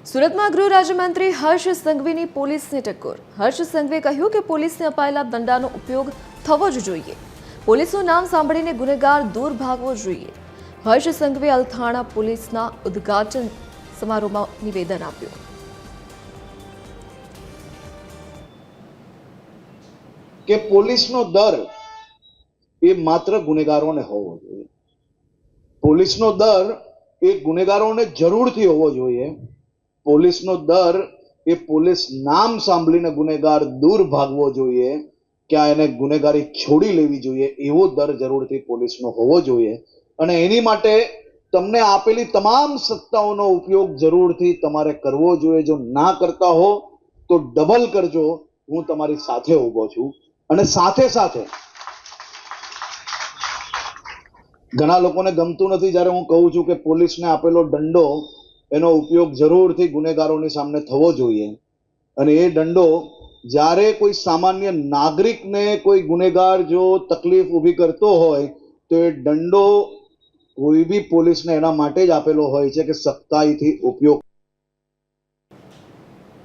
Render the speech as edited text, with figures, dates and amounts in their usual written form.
સુરતમાં ગૃહ રાજ્યમંત્રી હર્ષ સંઘવીની પોલીસને ટક્કર। હર્ષ સંઘવીએ કહ્યું કે પોલીસને અપાયેલા દંડાનો ઉપયોગ થવો જ જોઈએ। પોલીસનું નામ સાંભળીને ગુનેગાર દૂર ભાગવો જોઈએ। હર્ષ સંઘવીએ અલથાણા પોલીસના ઉદ્ઘાટન સમારોહમાં નિવેદન આપ્યું। કે પોલીસનો દર એ માત્ર ગુનેગારોને હોવો જોઈએ। પોલીસનો દર એ ગુનેગારોને જરૂરથી હોવો જોઈએ। પોલીસનો દર એ પોલીસ નામ સાંભળીને ગુનેગાર દૂર ભાગવો જોઈએ, કે એને ગુનેગારી છોડી લેવી જોઈએ, એવો દર જરૂરથી પોલીસનો હોવો જોઈએ। અને એની માટે તમને આપેલી તમામ સત્તાઓનો ઉપયોગ જરૂરથી તમારે કરવો જોઈએ। જો ના કરતા હો તો ડબલ કરજો, હું તમારી સાથે ઊભો છું। અને સાથે સાથે ઘણા લોકોને ગમતું નથી જ્યારે હું કહું છું કે પોલીસને આપેલો દંડો એનો ઉપયોગ જરૂરથી ગુનેગારોની સામે થવો જોઈએ। અને એ દંડો જ્યારે કોઈ સામાન્ય નાગરિકને કોઈ ગુનેગાર જો તકલીફ ઊભી કરતો હોય તો એ દંડો કોઈ બી પોલીસને એના માટે જ આપેલો હોય છે કે સખ્તાઈથી ઉપયોગ